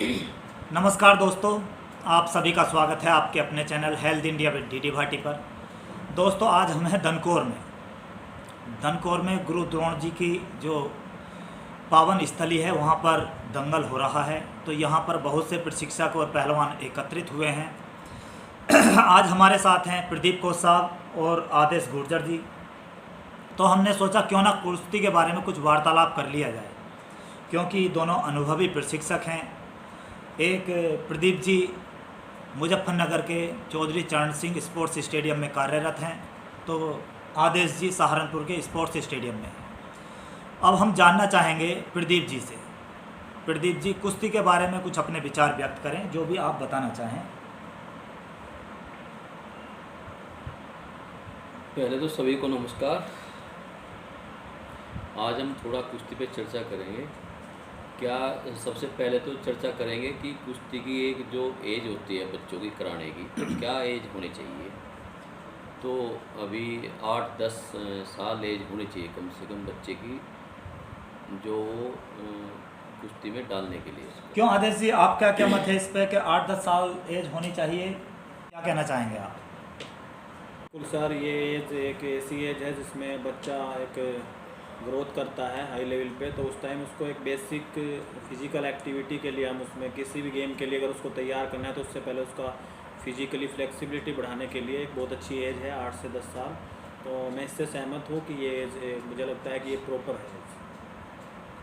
नमस्कार दोस्तों, आप सभी का स्वागत है आपके अपने channel health India with DD Bhati पर। दोस्तों, आज हम हैं धनकौर में गुरु द्रोण जी की जो पावन स्थली है वहाँ पर दंगल हो रहा है। तो यहाँ पर बहुत से प्रशिक्षक और पहलवान एकत्रित हुए हैं। आज हमारे साथ हैं प्रदीप कोच साहब और आदेश गुर्जर जी। तो हमने सोचा क्यों ना कुश्ती के बारे में कुछ वार्तालाप कर लिया जाए, क्योंकि दोनों अनुभवी प्रशिक्षक हैं। एक प्रदीप जी मुजफ्फरनगर के चौधरी चरण सिंह स्पोर्ट्स स्टेडियम में कार्यरत हैं, तो आदेश जी सहारनपुर के स्पोर्ट्स स्टेडियम में हैं। अब हम जानना चाहेंगे प्रदीप जी से। प्रदीप जी, कुश्ती के बारे में कुछ अपने विचार व्यक्त करें, जो भी आप बताना चाहें। पहले तो सभी को नमस्कार। आज हम थोड़ा कुश्ती पे चर्चा करेंगे। क्या सबसे पहले तो चर्चा करेंगे कि कुश्ती की एक जो एज होती है बच्चों की कराने की, तो क्या एज होनी चाहिए। तो अभी 8-10 साल एज होनी चाहिए कम से कम बच्चे की, जो कुश्ती में डालने के लिए। क्यों आदेश जी, आपका क्या मत है इस पर कि 8-10 साल एज होनी चाहिए? क्या कहना चाहेंगे आप? बिल्कुल सर, ये एज एक ऐसी एज है जिसमें बच्चा एक ग्रोथ करता है हाई लेवल पे। तो उस टाइम उसको एक बेसिक फिजिकल एक्टिविटी के लिए, हम उसमें किसी भी गेम के लिए अगर उसको तैयार करना है तो उससे पहले उसका फिजिकली फ्लेक्सिबिलिटी बढ़ाने के लिए एक बहुत अच्छी एज है 8 से 10 साल। तो मैं इससे सहमत हूँ कि ये एज, मुझे लगता है कि ये प्रॉपर है।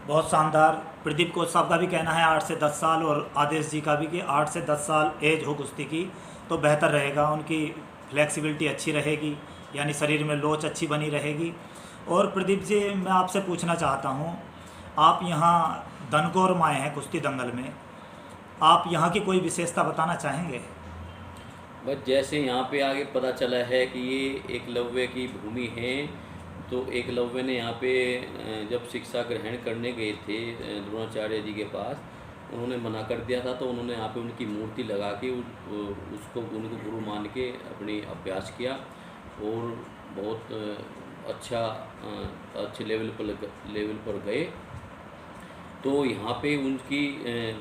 बहुत शानदार। प्रदीप कोच साहब का भी कहना है 8 से 10 साल, और आदेश जी का भी कि 8 से 10 साल एज हो कुश्ती की तो बेहतर रहेगा। उनकी फ्लेक्सिबिलिटी अच्छी रहेगी, यानी शरीर में लोच अच्छी बनी रहेगी। और प्रदीप जी, मैं आपसे पूछना चाहता हूँ, आप यहाँ धनकौर में आए हैं कुश्ती दंगल में, आप यहाँ की कोई विशेषता बताना चाहेंगे? बस जैसे यहाँ पे आगे पता चला है कि ये एकलव्य की भूमि है, तो एकलव्य ने यहाँ पे जब शिक्षा ग्रहण करने गए थे द्रोणाचार्य जी के पास, उन्होंने मना कर दिया था। तो उन्होंने यहाँ पे उनकी मूर्ति लगा के उनको गुरु मान के अपनी अभ्यास किया और बहुत अच्छे लेवल पर गए। तो यहाँ पे उनकी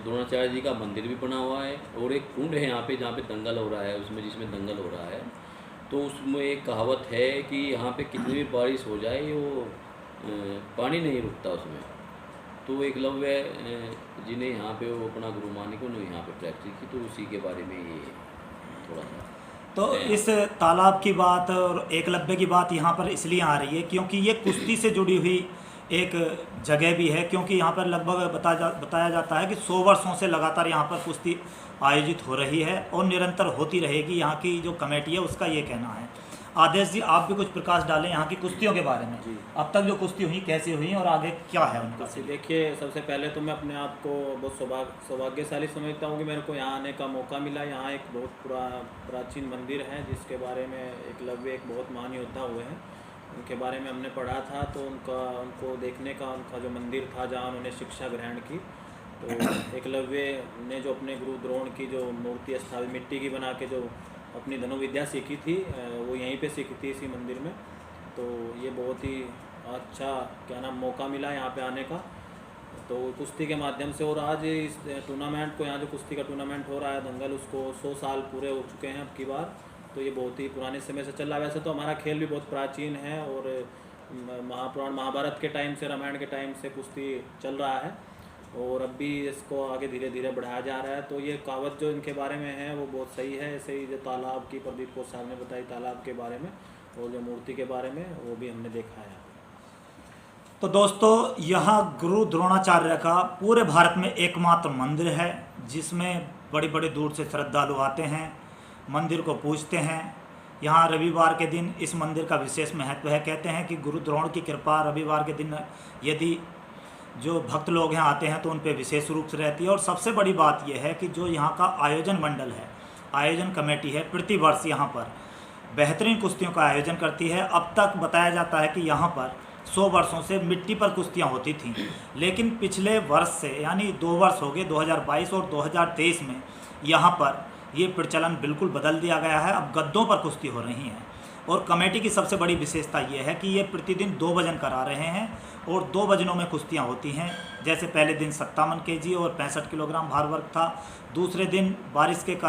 द्रोणाचार्य जी का मंदिर भी बना हुआ है और एक कुंड है यहाँ पे जहाँ पे दंगल हो रहा है, जिसमें दंगल हो रहा है। तो उसमें एक कहावत है कि यहाँ पे कितनी भी बारिश हो जाए वो पानी नहीं रुकता उसमें। तो एकलव्य जी ने यहाँ पे वो अपना गुरु मान के उन्होंने यहाँ पे प्रैक्टिस की। तो उसी के बारे में ये थोड़ा सा तो इस तालाब की बात और एकलव्य की बात यहाँ पर इसलिए आ रही है क्योंकि ये कुश्ती से जुड़ी हुई एक जगह भी है। क्योंकि यहाँ पर लगभग बताया जाता है कि 100 वर्षों से लगातार यहाँ पर कुश्ती आयोजित हो रही है और निरंतर होती रहेगी। यहाँ की जो कमेटी है उसका ये कहना है। आदेश जी, आप भी कुछ प्रकाश डालें यहाँ की कुश्तियों के बारे में। अब तक जो कुश्ती हुई कैसी हुई और आगे क्या है उनका? देखिए, सबसे पहले तो मैं अपने आप को बहुत सौभाग्यशाली समझता हूँ कि मेरे को यहाँ आने का मौका मिला। यहाँ एक बहुत प्राचीन मंदिर है जिसके बारे में एकलव्य एक बहुत महान योद्धा हुए हैं, उनके बारे में हमने पढ़ा था। तो उनको देखने का उनका जो मंदिर था जहाँ उन्होंने शिक्षा ग्रहण की, तो एकलव्य ने जो अपने गुरु द्रोण की जो मूर्ति स्थापित मिट्टी की बना के जो अपनी धनुर्विद्या सीखी थी, वो यहीं पे सीखी थी इसी मंदिर में। तो ये बहुत ही अच्छा मौका मिला यहाँ पे आने का, तो कुश्ती के माध्यम से। और आज इस टूर्नामेंट को, यहाँ जो कुश्ती का टूर्नामेंट हो रहा है दंगल, उसको 100 साल पूरे हो चुके हैं अब की बार। तो ये बहुत ही पुराने समय से चल रहा है। वैसे तो हमारा खेल भी बहुत प्राचीन है और महापुराण महाभारत के टाइम से, रामायण के टाइम से कुश्ती चल रहा है और अब भी इसको आगे धीरे धीरे बढ़ाया जा रहा है। तो ये कहावत जो इनके बारे में है वो बहुत सही है। ऐसे ही जो तालाब की प्रदीप कोच साहब ने बताई तालाब के बारे में और जो मूर्ति के बारे में, वो भी हमने देखा है। तो दोस्तों, यहाँ गुरु द्रोणाचार्य का पूरे भारत में एकमात्र मंदिर है जिसमें बड़ी बड़ी दूर से श्रद्धालु आते हैं, मंदिर को पूजते हैं। यहाँ रविवार के दिन इस मंदिर का विशेष महत्व है। कहते हैं कि गुरु द्रोण की कृपा रविवार के दिन यदि जो भक्त लोग यहाँ आते हैं तो उन पर विशेष रूप से रहती है। और सबसे बड़ी बात यह है कि जो यहाँ का आयोजन मंडल है, आयोजन कमेटी है, प्रतिवर्ष यहाँ पर बेहतरीन कुश्तियों का आयोजन करती है। अब तक बताया जाता है कि यहाँ पर 100 वर्षों से मिट्टी पर कुश्तियाँ होती थीं, लेकिन पिछले वर्ष से, यानी 2 वर्ष हो गए, 2022 और 2023 में यहाँ पर ये प्रचलन बिल्कुल बदल दिया गया है। अब गद्दों पर कुश्ती हो रही हैं। और कमेटी की सबसे बड़ी विशेषता ये है कि ये प्रतिदिन 2 भजन करा रहे हैं और 2 वजनों में कुश्तियाँ होती हैं। जैसे पहले दिन 57 kg और 65 किलोग्राम भार वर्ग था। दूसरे दिन बारिश के कारण